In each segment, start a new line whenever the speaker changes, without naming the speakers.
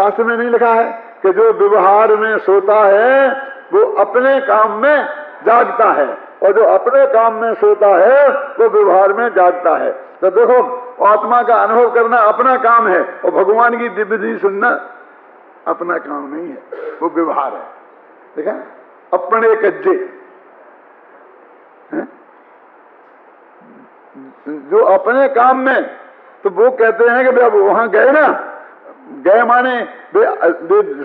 शास्त्र में नहीं लिखा है कि जो व्यवहार में सोता है वो अपने काम में जागता है, और जो अपने काम में सोता है वो व्यवहार में जागता है। तो देखो, आत्मा का अनुभव करना अपना काम है, और भगवान की दिव्य विधि सुनना अपना काम नहीं है, वो व्यवहार है। देखा, अपने कज्जे जो अपने काम में, तो वो कहते हैं कि अब वहां गए ना, गए माने वे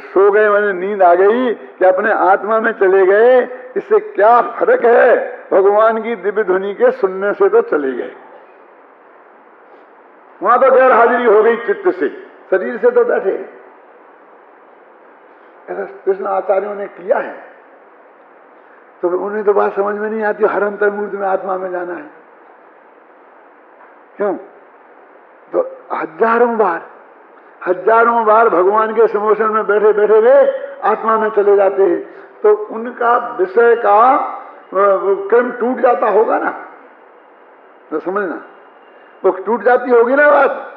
सो गए, माने नींद आ गई कि अपने आत्मा में चले गए। इससे क्या फर्क है? भगवान की दिव्य ध्वनि के सुनने से तो चले गए, वहां तो गैर हाजिरी हो गई चित्त से, शरीर से तो बैठे। ऐसा कृष्ण आचार्यों ने किया है, तो उन्हें तो बात समझ में नहीं आती, हर अंतर्मूर्त में आत्मा में जाना है। क्यों? तो हजारों बार भगवान के समोसन में बैठे बैठे वे आत्मा में चले जाते हैं, तो उनका विषय का क्रम टूट जाता होगा ना, तो समझना, वो टूट जाती होगी ना बात।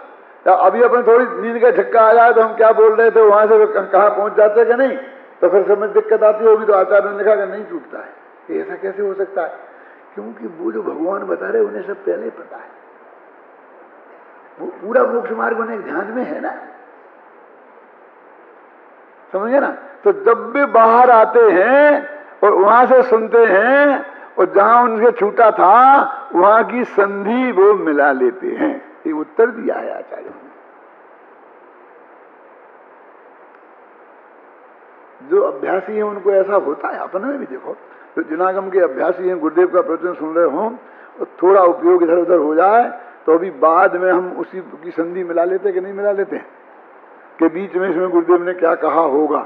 अभी अपन थोड़ी नींद का झटका आ जाए तो हम क्या बोल रहे थे, वहां से कहाँ पहुंच जाते कि नहीं, तो फिर समझ दिक्कत आती होगी। तो आचार्य ने लिखा कि नहीं टूटता है। ऐसा कैसे हो सकता है? क्योंकि वो जो भगवान बता रहे उन्हें सब पहले पता है, वो पूरा मोक्ष मार्ग उन्हें ध्यान में है ना, समझे ना। तो जब भी बाहर आते हैं और वहां से सुनते हैं, और जहां उनसे छूटा था वहां की संधि वो मिला लेते हैं। ये उत्तर दिया है आचार्य ने। जो अभ्यासी है उनको ऐसा होता है, अपने में भी देखो, जो जिनागम के अभ्यासी हैं, गुरुदेव का प्रवचन सुन रहे हो, तो थोड़ा उपयोग इधर उधर हो जाए तो अभी बाद में हम उसी की संधि मिला लेते कि नहीं मिला लेते कि बीच में इसमें गुरुदेव ने क्या कहा होगा।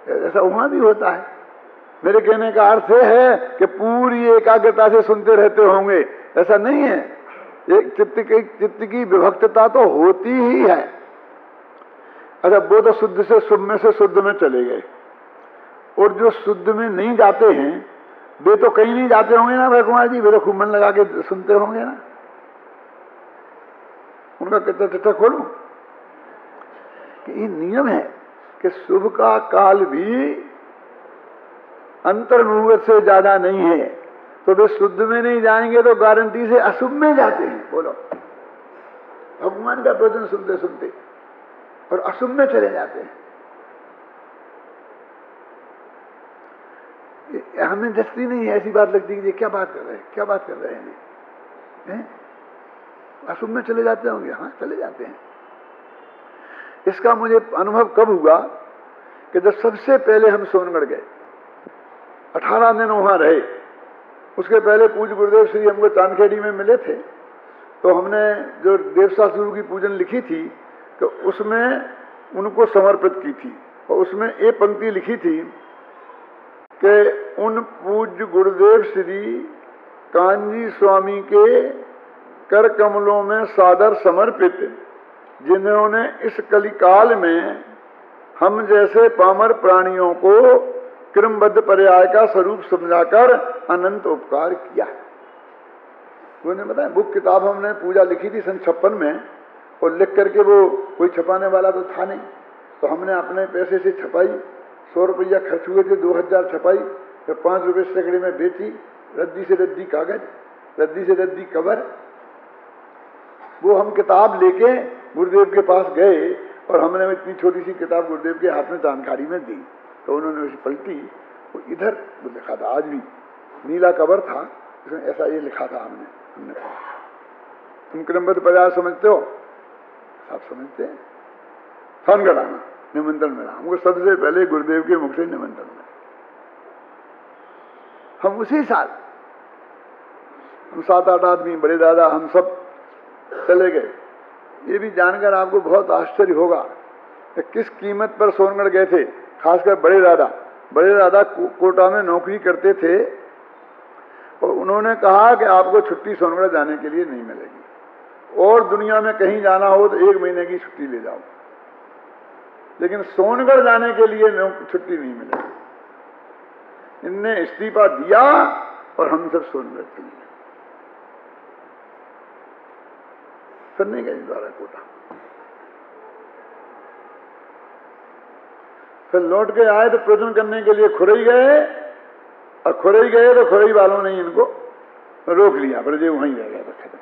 ऐसा वहां भी होता है। मेरे कहने का अर्थ है कि पूरी एकाग्रता से सुनते रहते होंगे, ऐसा नहीं है। एक चित्त की विभक्तता तो होती ही है। अच्छा, वो तो शुद्ध से शुभ में से शुद्ध में चले गए, और जो शुद्ध में नहीं जाते हैं वे तो कहीं नहीं जाते होंगे ना भाई कुमार जी, वे तो खूब मन लगा के सुनते होंगे ना। उनका कितना चिट्ठा खोलूं कि ये नियम है कि शुभ का काल भी अंतर्मुहूर्त से ज्यादा नहीं है, तो वे शुद्ध में नहीं जाएंगे तो गारंटी से अशुभ में जाते हैं। बोलो, भगवान का प्रवचन सुनते सुनते और अशुभ में चले जाते हैं। हमें दस्ती नहीं है, ऐसी बात लगती है कि क्या बात कर रहे हैं, क्या बात कर रहे हैं, अशुभ में चले जाते होंगे। हाँ, चले जाते हैं। इसका मुझे अनुभव कब हुआ कि जब सबसे पहले हम सोनगढ़ गए, 18 दिन वहां रहे। उसके पहले पूज्य गुरुदेव श्री हमको चांदखेड़ी में मिले थे, तो हमने जो देवशास्त्र की पूजन लिखी थी तो उसमें उनको समर्पित की थी, और उसमें एक पंक्ति लिखी थी कि उन पूज्य गुरुदेव श्री कांजी स्वामी के कर कमलों में सादर समर्पित, जिन्होंने इस कलिकाल में हम जैसे पामर प्राणियों को क्रमबद्ध पर्याय का स्वरूप समझाकर अनंत उपकार किया। उन्होंने बताया, बुक किताब हमने पूजा लिखी थी सन 56 में, और लिख करके वो कोई छपाने वाला तो था नहीं, तो हमने अपने पैसे से छपाई। 100 रुपया खर्च हुए थे, 2000 छपाई, फिर 5 रुपये सैकड़े में बेची। रद्दी से रद्दी कागज, रद्दी से रद्दी कवर। वो हम किताब लेके गुरुदेव के पास गए, और हमने इतनी छोटी सी किताब गुरुदेव के हाथ में जानकारी में दी, तो उन्होंने उसे पलटी। वो इधर वो लिखा था, आज भी नीला कवर था, इसमें ऐसा ये लिखा था। हमने तुम क्रमबद्ध पर्याय समझते हो? सब समझते हैं। सोनगढ़ आना, निमंत्रण मिला हमको, सबसे पहले गुरुदेव के मुख से निमंत्रण मिला। हम उसी साल, हम 7-8 आदमी, बड़े दादा, हम सब चले गए। ये भी जानकर आपको बहुत आश्चर्य होगा कि किस कीमत पर सोनगढ़ गए थे। खासकर बड़े दादा कोटा में नौकरी करते थे, और उन्होंने कहा कि आपको छुट्टी सोनगढ़ जाने के लिए नहीं मिलेगी, और दुनिया में कहीं जाना हो तो 1 महीने की छुट्टी ले जाओ, लेकिन सोनगढ़ जाने के लिए छुट्टी नहीं मिलेगी। इनने इस्तीफा दिया और हम सब सोनगढ़ चले गए। फिर नहीं गए द्वारा कोटा। फिर लौट के आए तो प्रवचन करने के लिए खुरई गए, और खुरई गए तो खुरई वालों ने इनको रोक लिया, फिर जो वहीं रह गया था।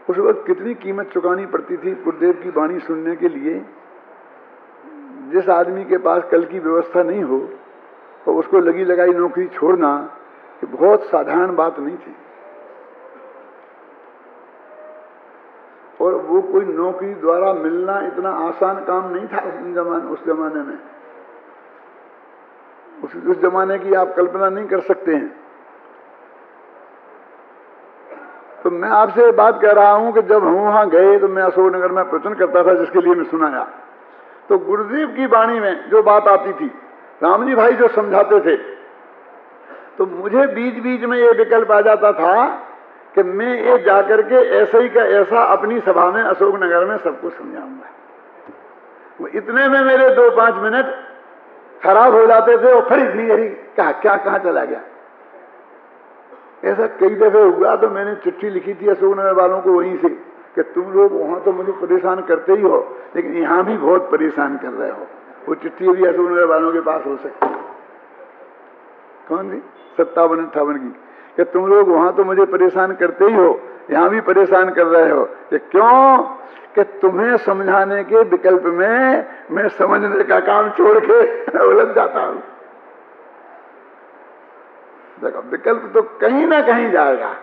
उस वक्त कितनी कीमत चुकानी पड़ती थी गुरुदेव की वाणी सुनने के लिए। जिस आदमी के पास कल की व्यवस्था नहीं हो और उसको लगी लगाई नौकरी छोड़ना, ये बहुत साधारण बात नहीं थी। और वो कोई नौकरी द्वारा मिलना इतना आसान काम नहीं था उस जमाने में। उस जमाने की आप कल्पना नहीं कर सकते हैं। तो मैं आपसे बात कह रहा हूं कि जब हम वहां गए तो मैं अशोकनगर में प्रवचन करता था, जिसके लिए मैं सुनाया, तो गुरुदेव की वाणी में जो बात आती थी, रामजी भाई जो समझाते थे, तो मुझे बीच बीच में ये विकल्प आ जाता था कि मैं ये जाकर के ऐसा ही का ऐसा अपनी सभा में अशोकनगर में सबको समझाऊंगा। वो इतने में मेरे 2-5 मिनट खराब हो जाते थे और फिर इतनी देरी क्या कहाँ चला गया। ऐसा कई दफे हुआ तो मैंने चिट्ठी लिखी थी अशोकनगर वालों को वहीं से कि तुम लोग वहां तो मुझे परेशान करते ही हो, लेकिन यहां भी बहुत परेशान कर रहे हो। वो चिट्ठी भी अशोकनगर वालों के पास हो सकती है। कौन सी? 57-58 की, कि तुम लोग वहां तो मुझे परेशान करते ही हो, यहां भी परेशान कर रहे हो। कि क्यों? कि तुम्हें समझाने के विकल्प में मैं समझने का काम छोड़ के उलझ जाता हूं। देखो, विकल्प तो कहीं ना कहीं जाएगा।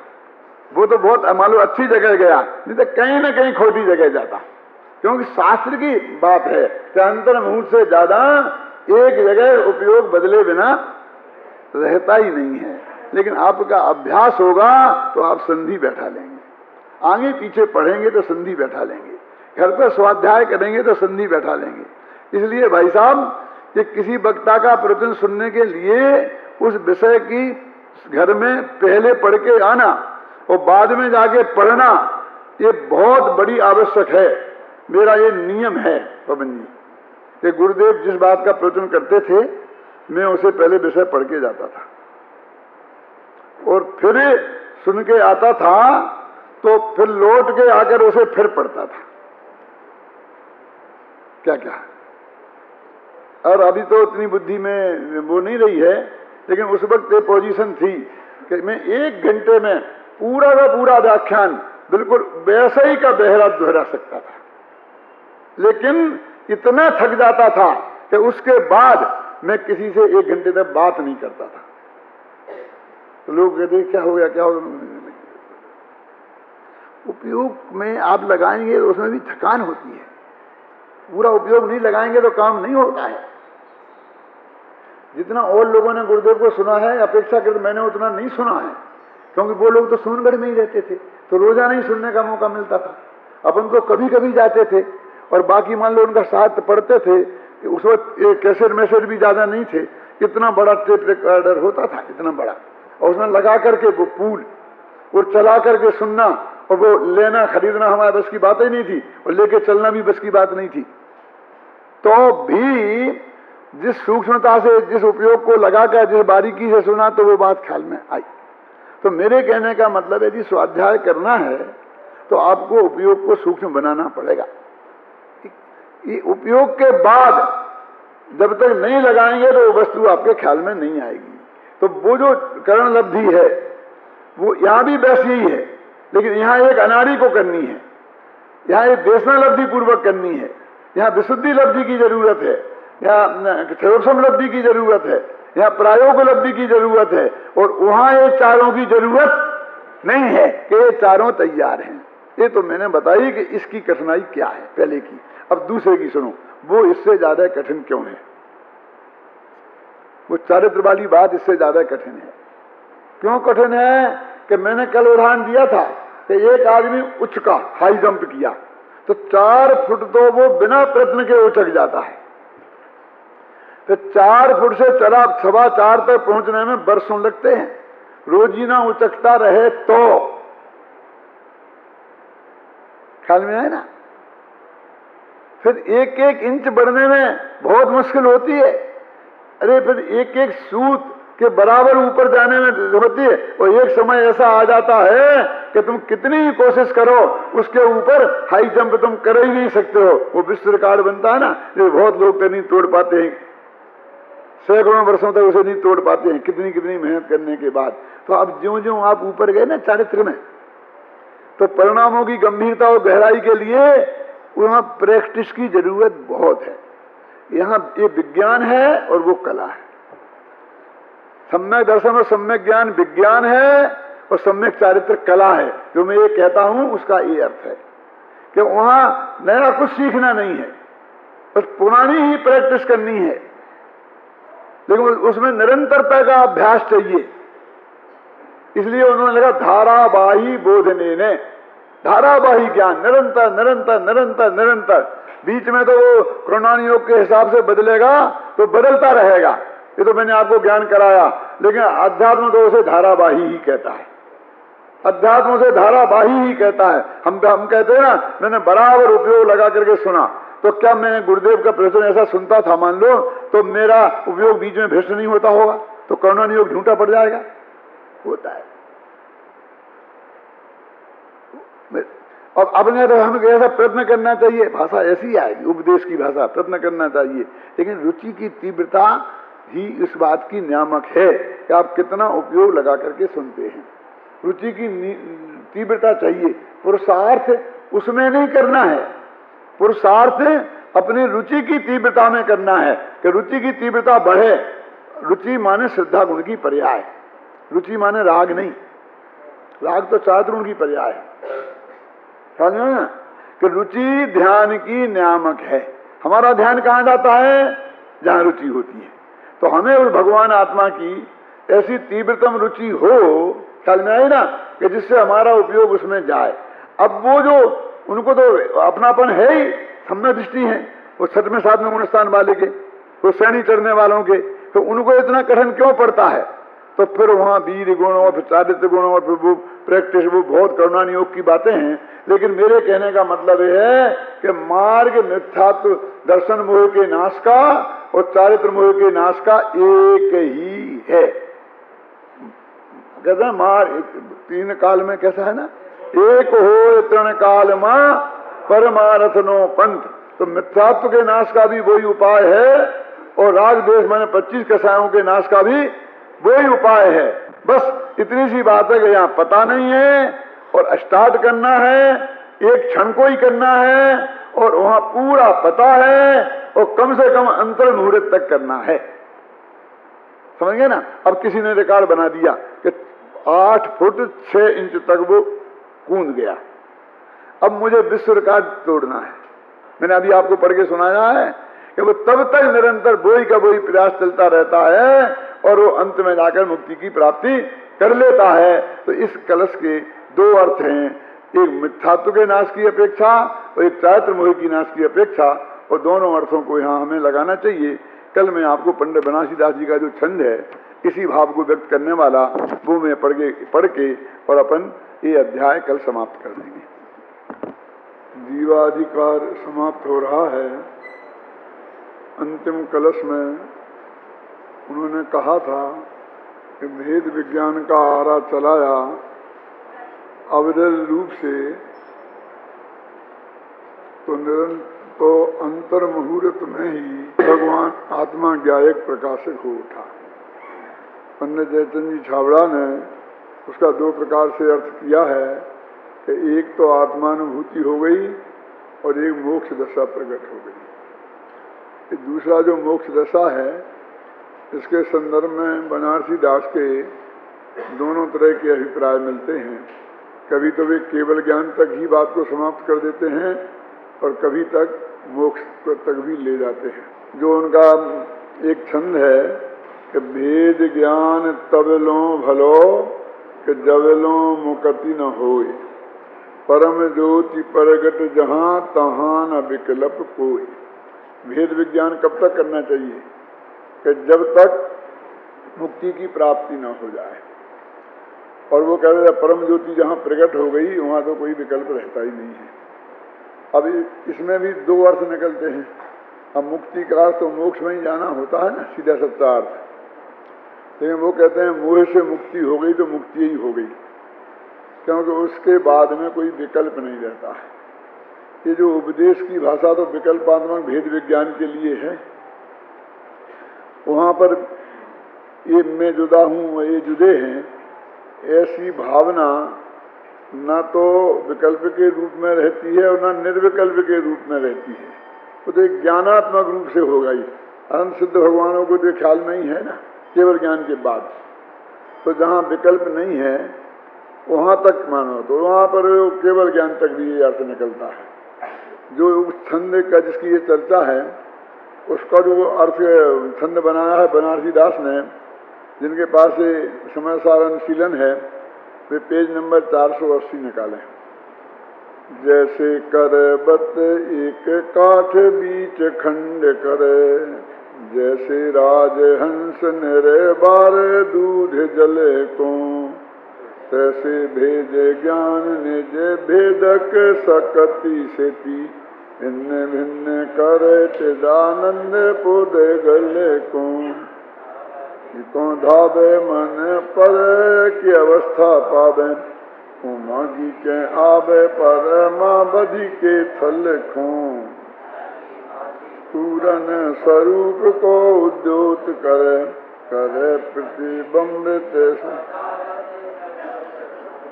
वो तो बहुत मालूम अच्छी जगह गया, नहीं तो कहीं ना कहीं खोटी जगह जाता। क्योंकि शास्त्र की बात है कि अंतर मुहूर्त से ज्यादा एक जगह उपयोग बदले बिना रहता ही नहीं है। लेकिन आपका अभ्यास होगा तो आप संधि बैठा लेंगे, आगे पीछे पढ़ेंगे तो संधि बैठा लेंगे, घर पर स्वाध्याय करेंगे तो संधि बैठा लेंगे। इसलिए भाई साहब, कि किसी वक्ता का प्रवचन सुनने के लिए उस विषय की घर में पहले पढ़ के आना और बाद में जाके पढ़ना, ये बहुत बड़ी आवश्यक है। मेरा ये नियम है पवन जी, कि गुरुदेव जिस बात का प्रवचन करते थे मैं उसे पहले विषय पढ़ के जाता था और फिर सुन के आता था, तो फिर लौट के आकर उसे फिर पढ़ता था। क्या क्या, और अभी तो उतनी बुद्धि में वो नहीं रही है, लेकिन उस वक्त ये पोजीशन थी कि मैं 1 घंटे में पूरा का पूरा व्याख्यान बिल्कुल वैसा ही का बहरा दोहरा सकता था। लेकिन इतना थक जाता था कि उसके बाद मैं किसी से 1 घंटे तक बात नहीं करता था। तो लोग कहते क्या हो गया, क्या हो गया। उपयोग में आप लगाएंगे तो उसमें भी थकान होती है। पूरा उपयोग नहीं लगाएंगे तो काम नहीं होता है। जितना और लोगों ने गुरुदेव को सुना है अपेक्षाकृत मैंने उतना नहीं सुना है, क्योंकि वो लोग तो सोनगढ़ में ही रहते थे, तो रोजाना ही सुनने का मौका मिलता था। अपन तो कभी कभी जाते थे, और बाकी मान लो उनका साथ पढ़ते थे। उस वक्त कैसेट मैसेट भी ज्यादा नहीं थे, इतना बड़ा टेप रिकॉर्डर होता था, इतना बड़ा, और उसमें लगा करके वो पूल और चला करके सुनना, और वो लेना खरीदना हमारे बस की बात ही नहीं थी, और लेके चलना भी बस की बात नहीं थी। तो भी जिस सूक्ष्मता से, जिस उपयोग को लगाकर, जिस बारीकी से सुना, तो वो बात ख्याल में आई। तो मेरे कहने का मतलब है कि स्वाध्याय करना है तो आपको उपयोग को सूक्ष्म बनाना पड़ेगा। ये उपयोग के बाद जब तक नहीं लगाएंगे तो वो वस्तु आपके ख्याल में नहीं आएगी। तो वो जो करण लब्धि है वो यहां भी वैसी ही है, लेकिन यहां एक अनाड़ी को करनी है, यहां एक देशना लब्धि पूर्वक करनी है, यहां विशुद्धि लब्धि की जरूरत है, यहाँ क्षयोक्षम लब्धि की जरूरत है, यहाँ प्रायोग लब्धि की जरूरत है, और वहां ये चारों की जरूरत नहीं है कि ये चारों तैयार हैं। ये तो मैंने बताई कि इसकी कठिनाई क्या है पहले की। अब दूसरे की सुनो, वो इससे ज्यादा कठिन क्यों है। वो चारित्र वाली बात इससे ज्यादा कठिन है। क्यों कठिन है? कि मैंने कल उदाहरण दिया था कि एक आदमी उचका, हाई जंप किया, तो 4 फुट तो वो बिना प्रयत्न के उचक जाता है। तो 4 फुट से चला 4.25 तक पहुंचने में बरसों लगते हैं। रोजीना उचकता रहे तो ख्याल में है ना। फिर 1-1 इंच बढ़ने में बहुत मुश्किल होती है। अरे फिर 1-1 सूत कि बराबर ऊपर जाने में होती है, और एक समय ऐसा आ जाता है कि तुम कितनी ही कोशिश करो उसके ऊपर हाई जंप तुम कर ही नहीं सकते हो। वो विश्व रिकॉर्ड बनता है ना, जो बहुत लोग तो नहीं तोड़ पाते हैं, सैकड़ों वर्षों तक उसे नहीं तोड़ पाते हैं, कितनी कितनी मेहनत करने के बाद। तो अब ज्यों ज्यों आप ऊपर गए ना चारित्र में, तो परिणामों की गंभीरता और गहराई के लिए वहां प्रैक्टिस की जरूरत बहुत है। यहाँ ये विज्ञान है और वो कला है। सम्यक दर्शन और सम्यक ज्ञान विज्ञान है और सम्यक चारित्र कला है। जो मैं ये कहता हूं उसका ये अर्थ है कि वहां नया कुछ सीखना नहीं है, बस पुरानी ही प्रैक्टिस करनी है, लेकिन उसमें निरंतरता का अभ्यास चाहिए। इसलिए उन्होंने लगा धारावाही बोधने ने, धारावाही ज्ञान निरंतर निरंतर निरंतर निरंतर। बीच में तो वो कृणान योग के हिसाब से बदलेगा तो बदलता रहेगा, ये तो मैंने आपको ज्ञान कराया, लेकिन अध्यात्म तो उसे धारावाही ही कहता है। अध्यात्म उसे धारावाही ही कहता है। हम कहते हैं ना, मैंने बराबर उपयोग लगा करके सुना, तो क्या मैं गुरुदेव का प्रवचन ऐसा सुनता था मान लो, तो मेरा उपयोग बीच में भ्रष्ट नहीं होता होगा, तो कृणान योग झूठा पड़ जाएगा? होता है। और अपने तो हमें ऐसा प्रयत्न करना चाहिए, भाषा ऐसी आएगी, उपदेश की भाषा, प्रयत्न करना चाहिए, लेकिन रुचि की तीव्रता ही इस बात की नियामक है कि आप कितना उपयोग लगा करके सुनते हैं। रुचि की तीव्रता चाहिए, पुरुषार्थ उसमें नहीं करना है, पुरुषार्थ अपनी रुचि की तीव्रता में करना है कि रुचि की तीव्रता बढ़े। रुचि माने श्रद्धा गुण की पर्याय, रुचि माने राग नहीं, राग तो चार गुण की पर्याय है, समझ में ना? कि रुचि ध्यान की नियामक है। हमारा ध्यान कहाँ जाता है? जहाँ रुचि होती है। तो हमें उस भगवान आत्मा की ऐसी तीव्रतम रुचि हो, ख्याल में आई ना, कि जिससे हमारा उपयोग उसमें जाए। अब वो जो उनको तो अपनापन है ही, सम्यक दृष्टि है, वो छठ में साथ में गुणस्थान वाले के, वो श्रेणी चढ़ने वालों के, तो उनको इतना कठिन क्यों पड़ता है? तो फिर वहां वीर गुण और फिर चारित्र गुण और फिर वो प्रैक्टिस, वो बहुत करुणा योग की बातें हैं। लेकिन मेरे कहने का मतलब यह है कि मार्ग मिथ्यात्व दर्शन मोह के नाश का और चारित्र मोह के नाश का एक ही है। कहते हैं मार्ग तीन काल में कैसा है ना, एक हो तृण काल मां परमारथ नो पंथ। तो मिथ्यात्व के नाश का भी वही उपाय है और राग द्वेष माने 25 कसायों के नाश का भी वही उपाय है। बस इतनी सी बात है कि यहाँ पता नहीं है और स्टार्ट करना है, एक क्षण को ही करना है, और वहां पूरा पता है और कम से कम अंतर मुहूर्त तक करना है। समझ गए ना? अब किसी ने रिकॉर्ड बना दिया कि 8 फुट 6 इंच तक वो कूद गया, अब मुझे विश्व रिकॉर्ड तोड़ना है। मैंने अभी आपको पढ़ के सुनाया है कि वो तब तक निरंतर वही का वही प्रयास चलता रहता है और वो अंत में जाकर मुक्ति की प्राप्ति कर लेता है। तो इस कलश के दो अर्थ हैं, एक मिथ्यात्व के नाश की अपेक्षा और एक चारित्र मोह की नाश की अपेक्षा, और दोनों अर्थों को यहाँ हमें लगाना चाहिए। कल मैं आपको पंडित बनारसी दास जी का जो छंद है इसी भाव को व्यक्त करने वाला, वो मैं पढ़ के और अपन ये अध्याय कल समाप्त कर देंगे। जीवाधिकार समाप्त हो रहा है। अंतिम कलश में उन्होंने कहा था कि भेद विज्ञान का आरा चलाया अविरल रूप से, तो अंतर मुहूर्त में ही भगवान आत्मा ज्ञायक प्रकाशक हो उठा। पंडित जयचंद जी छाबड़ा ने उसका दो प्रकार से अर्थ किया है कि एक तो आत्मानुभूति हो गई और एक मोक्ष दशा प्रकट हो गई। दूसरा जो मोक्ष दशा है, इसके संदर्भ में बनारसी दास के दोनों तरह के अभिप्राय मिलते हैं। कभी तो वे केवल ज्ञान तक ही बात को समाप्त कर देते हैं और कभी तक मोक्ष तक भी ले जाते हैं। जो उनका एक छंद है कि भेद ज्ञान तबलो भलो कि जबलो मुकति न होए, परम ज्योति परगट जहां तहां न विकल्प कोई। भेद विज्ञान कब तक करना चाहिए? कि जब तक मुक्ति की प्राप्ति न हो जाए। और वो कह रहे परम ज्योति जहां प्रकट हो गई वहां तो कोई विकल्प रहता ही नहीं है। अब इसमें भी दो अर्थ निकलते हैं। अब मुक्ति का अर्थ तो मोक्ष में ही जाना होता है ना, सीधा सच्चा अर्थ। लेकिन वो कहते हैं मोह से मुक्ति हो गई तो मुक्ति ही हो गई, क्योंकि उसके बाद में कोई विकल्प नहीं रहता है। ये जो उपदेश की भाषा तो विकल्पात्मक भेद विज्ञान के लिए है, वहाँ पर ये मैं जुदा हूँ ये जुदे हैं, ऐसी भावना न तो विकल्प के रूप में रहती है और न निर्विकल्प के रूप में रहती है। वो तो एक ज्ञानात्मक रूप से होगा ही। अनंत सिद्ध भगवानों को तो ख्याल में ही है ना, केवल ज्ञान के बाद। तो जहाँ विकल्प नहीं है वहाँ तक मानो, तो वहाँ पर केवल ज्ञान तक भी ये अर्थ निकलता है। जो उस छंद का जिसकी ये चर्चा है, उसका जो अर्थ छंद बनाया है बनारसी दास ने, जिनके पास ये समय सार अनुशीलन है, वे पेज नंबर 480 निकालें। जैसे करबत एक काठ बीच खंड करे, जैसे राजहंस निरे बार दूध जले को, तैसे भेजे ज्ञान निज भेदक सकती सेती, भिन्न भिन्न करे चिदानंद पुद गले को। धावे मन पर की अवस्था पावे, मागी के आवे पर माँ बधि के थल खो, पूरन स्वरूप को उद्योत करे, करे प्रतिबिंबित।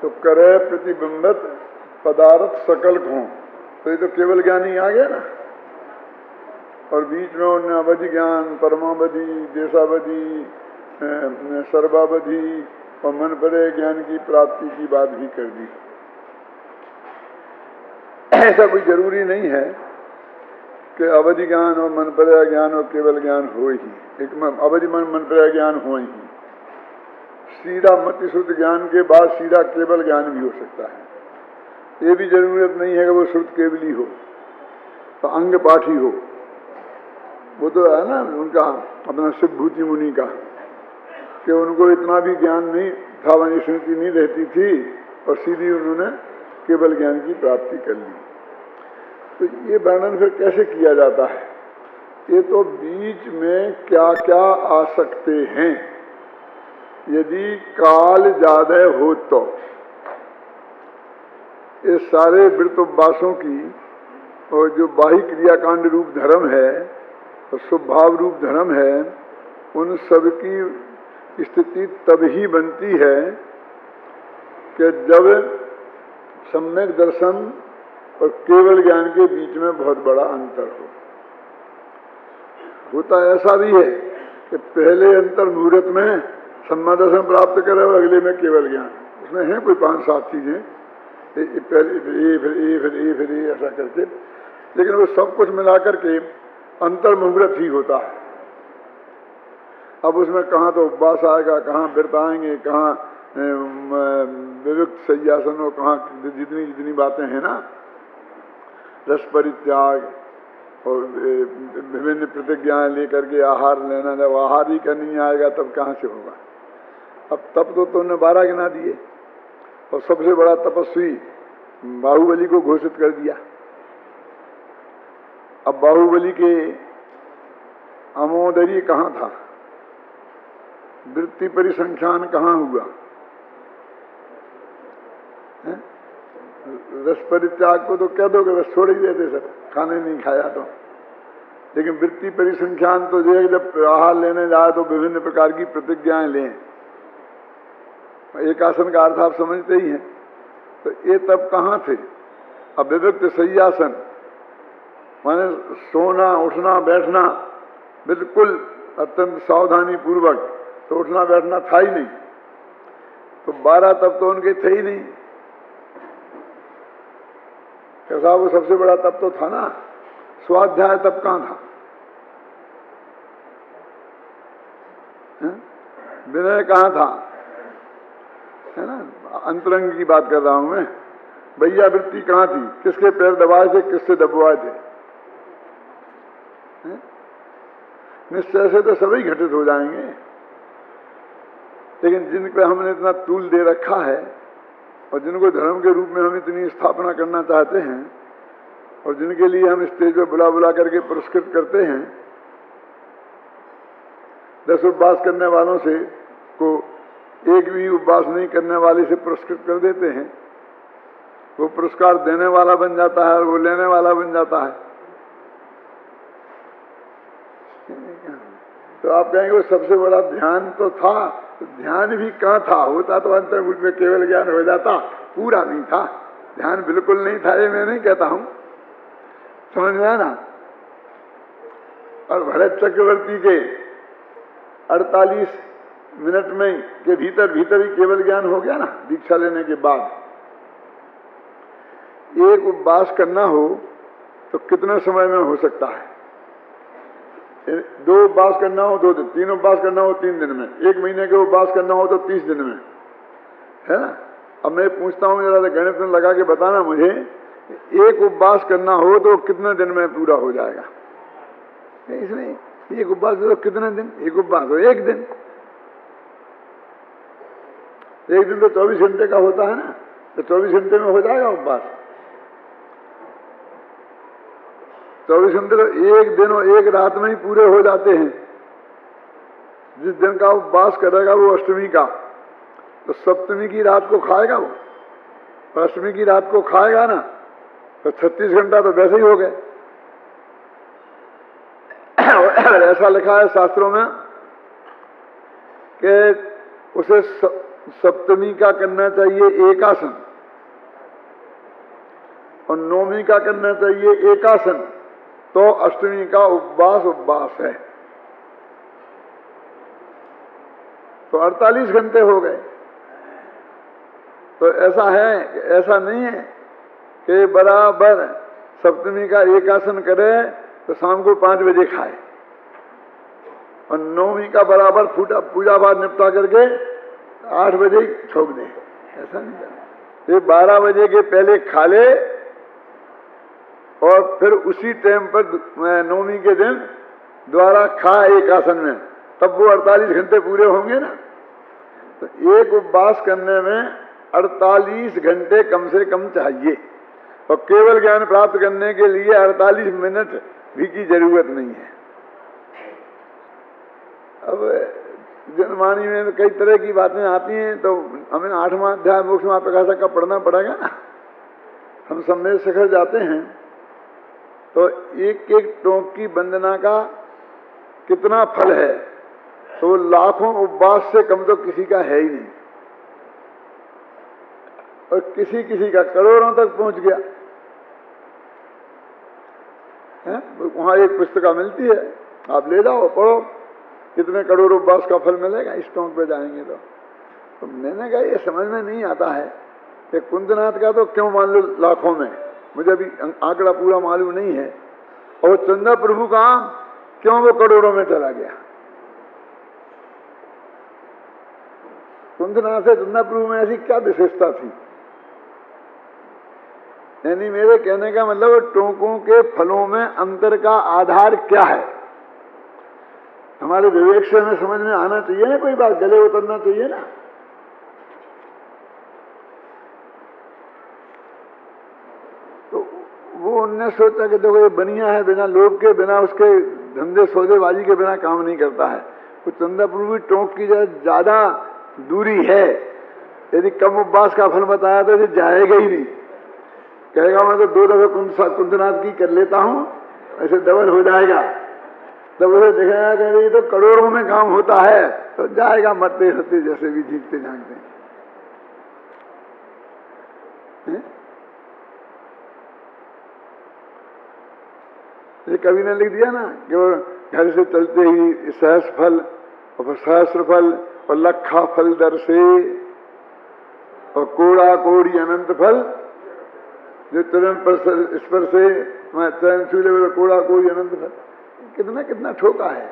तो करे प्रतिबिंबित पदार्थ सकल खो, तो ये तो केवल ज्ञान ही आ गया ना। और बीच में उन्होंने अवधि ज्ञान, परमावधि, देशावधि, सर्वावधि और मन परे ज्ञान की प्राप्ति की बात भी कर दी। ऐसा कोई जरूरी नहीं है कि अवधि ज्ञान और मन परे ज्ञान और केवल ज्ञान हो ही, एक अवधि मन परे ज्ञान हो ही। सीधा मति श्रुत ज्ञान के बाद सीधा केवल ज्ञान भी हो सकता है। ये भी जरूरत नहीं है कि वो श्रुत केवली हो, तो अंग पाठी हो। वो तो है ना उनका अपना शिवभूति मुनि का, कि उनको इतना भी ज्ञान नहीं था, वही स्मृति नहीं रहती थी और सीधी उन्होंने केवल ज्ञान की प्राप्ति कर ली। तो ये वर्णन फिर कैसे किया जाता है? ये तो बीच में क्या क्या आ सकते हैं, यदि काल ज्यादा हो तो। ये सारे वृत्तोपवासों की और जो बाह्य क्रियाकांड रूप धर्म है और स्वभाव रूप धर्म है, उन सब की स्थिति तब ही बनती है कि जब सम्यक दर्शन और केवल ज्ञान के बीच में बहुत बड़ा अंतर हो। होता ऐसा भी है कि पहले अंतर मुहूर्त में सम्यक दर्शन प्राप्त करे और अगले में केवल ज्ञान। उसमें है कोई 5-7 चीजें, पहले फिर ए ऐसा करके, लेकिन वो सब कुछ मिलाकर के अंतर मुहूर्त ही होता है। अब उसमें कहाँ तो उपवास आएगा, कहाँ व्रत आएंगे, कहाँ विविक्त सय्यासन और कहाँ जितनी जितनी बातें हैं ना, रस परित्याग और विभिन्न प्रतिज्ञाएं लेकर के आहार लेना। जब आहार ही का नहीं आएगा तब कहाँ से होगा? अब तप तो तुमने 12 गिना दिए और सबसे बड़ा तपस्वी बाहुबली को घोषित कर दिया। अब बाहुबली के अमोदरी कहाँ था? वृत्ति परिसंख्यान कहाँ हुआ? रस परित्याग को तो कह दो कि रस छोड़ ही देते सब, खाने नहीं खाया तो। लेकिन वृत्ति परिसंख्यान तो जो है जब आहार लेने जाए तो विभिन्न प्रकार की प्रतिज्ञाएं लें। एक आसन का अर्थ आप समझते ही हैं। तो ये तब कहाँ थे? अब विविक्त सय्यासन माने सोना उठना बैठना बिल्कुल अत्यंत सावधानी पूर्वक, तो उठना बैठना था ही नहीं। तो 12 तब तो उनके थे ही नहीं। कैसा वो सबसे बड़ा तप तो था ना। स्वाध्याय तप कहाँ था? विनय कहाँ था? है ना, अंतरंग की बात कर रहा हूं मैं। भैया वृत्ति कहाँ थी? किसके पैर दबाए थे, किससे दबवाए थे? निश्चय से तो सभी घटित हो जाएंगे, लेकिन जिन पे हमने इतना तूल दे रखा है और जिनको धर्म के रूप में हम इतनी स्थापना करना चाहते हैं और जिनके लिए हम स्टेज पे बुला बुला करके पुरस्कृत करते हैं, 10 उपवास करने वालों से को एक भी उपवास नहीं करने वाले से पुरस्कृत कर देते हैं। वो पुरस्कार देने वाला बन जाता है और वो लेने वाला बन जाता है। तो आप कहेंगे वो सबसे बड़ा ध्यान तो था, तो ध्यान भी कहाँ था? होता तो अंतर्मुख में केवल ज्ञान हो जाता, पूरा नहीं था। ध्यान बिल्कुल नहीं था, ये मैं नहीं कहता हूं, समझ में आया ना। और भरत चक्रवर्ती के 48 मिनट में के भीतर भीतर ही केवल ज्ञान हो गया ना, दीक्षा लेने के बाद। एक उपवास करना हो तो कितने समय में हो सकता है? 2 उपवास करना हो 2 दिन, 3 उपवास करना हो 3 दिन में, 1 महीने के उपवास करना हो तो 30 दिन में, है ना। अब मैं पूछता हूँ जरा गणित में लगा के बताना मुझे, एक उपवास करना हो तो कितने दिन में पूरा हो जाएगा? इसमें एक उपवास हो तो कितने दिन? एक उपवास हो 1 दिन, 1 दिन तो 24 घंटे का होता है ना, तो 24 घंटे में हो जाएगा उपवास। 24 घंटे तो 1 दिन और 1 रात में ही पूरे हो जाते हैं। जिस दिन का उपवास करेगा वो अष्टमी का, तो सप्तमी की रात को खाएगा वो, और अष्टमी की रात को खाएगा ना, तो 36 घंटा तो वैसे ही हो गए। ऐसा लिखा है शास्त्रों में कि उसे सप्तमी का करना चाहिए एकासन और नौमी का करना चाहिए एकासन, तो अष्टमी का उपवास है। तो 48 घंटे हो गए। तो ऐसा है, ऐसा नहीं है कि बराबर सप्तमी का एकासन करे तो शाम को 5 बजे खाए और नौमी का बराबर पूजा पाठ निपटा करके 8 बजे ही ठोक दे। ऐसा नहीं करना। ये 12 बजे के पहले खा ले और फिर उसी टाइम पर नौमी के दिन द्वारा खा एक आसन में, तब वो 48 घंटे पूरे होंगे ना। तो एक उपवास करने में 48 घंटे कम से कम चाहिए, और केवल ज्ञान प्राप्त करने के लिए 48 मिनट भी की जरूरत नहीं है। अब जनवाणी में कई तरह की बातें आती हैं, तो हमें 8वां अध्याय मोक्ष महाप्रकाशक का पढ़ना पड़ेगा ना। हम सम्मेद शिखर जाते हैं तो एक एक टोंक की वंदना का कितना फल है, तो लाखों उपवास से कम तो किसी का है ही नहीं, और किसी किसी का करोड़ों तक पहुंच गया है। वहां एक पुस्तिका मिलती है, आप ले जाओ पढ़ो, कितने करोड़ उपवास का फल मिलेगा इस टोंक पे जाएंगे तो मैंने कहा ये समझ में नहीं आता है कि कुंदनाथ का तो क्यों मान लो लाखों में, मुझे अभी आंकड़ा पूरा मालूम नहीं है, और चंदा प्रभु का क्यों वो करोड़ों में चला गया। कुंदनाथ से चंदा प्रभु में ऐसी क्या विशेषता थी? यानी मेरे कहने का मतलब टोंकों के फलों में अंतर का आधार क्या है, हमारे विवेक से हमें समझ में आना चाहिए ना, कोई बात गले उतरना चाहिए ना। तो वो उनने सोचा कि देखो ये बनिया है, बिना लोभ के, बिना उसके धंधे सौदेबाजी के बिना काम नहीं करता है। तो चंदा प्रभु टोंक की ज्यादा दूरी है, यदि कम उपवास का फल बताया तो जाएगा ही नहीं, कहेगा मैं तो 2 दफे कुंदनाथ की कर लेता हूं, ऐसे डबल हो जाएगा। तब उसे दिखाया कि ये तो करोड़ों में काम होता है, तो जाएगा मरते हरते जैसे भी जीतते झांकते। ये कवि ने लिख दिया ना कि वो घर से चलते ही सहस्र फल और सहस्र फल और लखा फल दर से और कोड़ा कोड़ी अनंत फल, जो चरण पर स्पर्श से मैं चरण छू ले कोड़ा कोड़ी अनंत फल, कितना कितना ठोका है।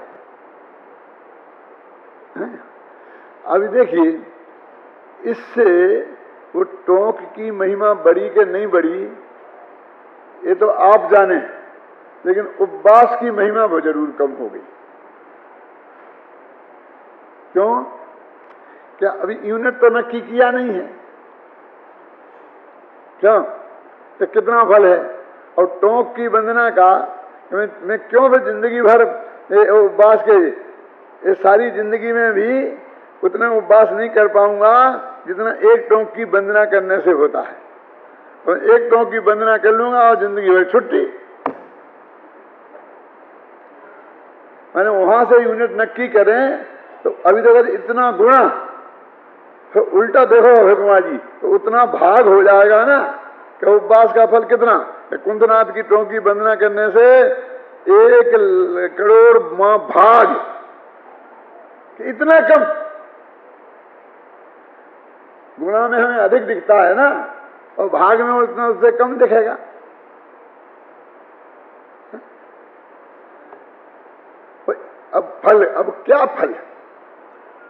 अभी देखिए, इससे वो टोंक की महिमा बढ़ी कि नहीं बढ़ी ये तो आप जाने, लेकिन उपवास की महिमा वो जरूर कम हो गई। क्यों? क्या अभी यूनिट तो नक्की किया नहीं है क्या, तो कितना फल है, और टोंक की वंदना का मैं क्यों फिर जिंदगी भर उपवास के, ये सारी जिंदगी में भी उतना उपवास नहीं कर पाऊंगा जितना एक टोंक की वंदना करने से होता है। तो एक टोंक की वंदना कर लूंगा और जिंदगी भर छुट्टी। मैंने वहां से यूनिट नक्की करें तो अभी तक इतना गुणा, तो उल्टा देखो भगवान जी, तो उतना भाग हो जाएगा ना कि उपवास का फल कितना। कुंदनाथ की टोंक की वंदना करने से 1 करोड़ भाग, इतना कम गुणा में हमें अधिक दिखता है ना, और भाग में उतना उससे कम दिखेगा। अब फल, अब क्या फल?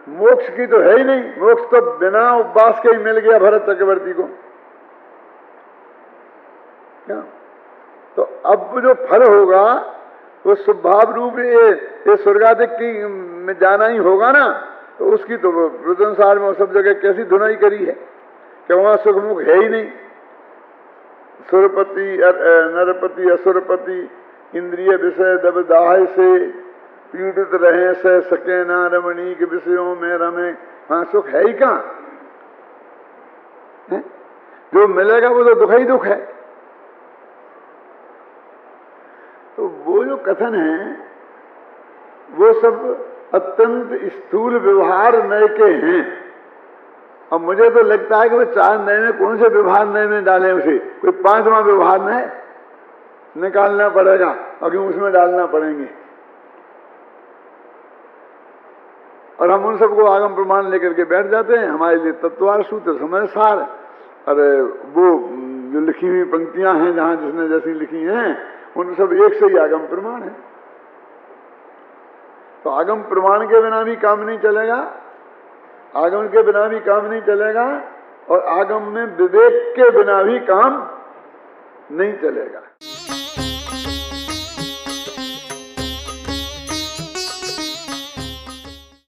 मोक्ष की तो है ही नहीं। मोक्ष तो बिना उपवास के ही मिल गया भरत चक्रवर्ती को। क्या? तो अब जो फल होगा वो स्वभाव रूप ये स्वर्गाधिक की में जाना ही होगा ना। तो उसकी तो रुद्रसार में सब जगह कैसी धुनाई करी है कि वहां सुखमुख है ही नहीं। सुरपति नरपति असुरपति इंद्रिय विषय दब दाह से पीड़ित रहे सह सके ना रमणी के विषयों में रमे। हाँ, सुख है ही कहां? जो मिलेगा वो तो दुख ही दुख है। तो वो जो कथन है वो सब अत्यंत स्थूल व्यवहार नए के हैं। और मुझे तो लगता है कि वो 4 नए में कौन से व्यवहार नए में डालें, उसे कोई 5वां व्यवहार नए निकालना पड़ेगा और उसमें डालना पड़ेंगे। और हम उन सबको आगम प्रमाण लेकर के बैठ जाते हैं। हमारे लिए तत्वार सूत्र समय सार, अरे वो जो लिखी हुई पंक्तियां हैं जहां जिसने जैसी लिखी हैं उन सब एक से ही आगम प्रमाण है। तो आगम प्रमाण के बिना भी काम नहीं चलेगा, आगम के बिना भी काम नहीं चलेगा, और आगम में विवेक के बिना भी काम नहीं चलेगा।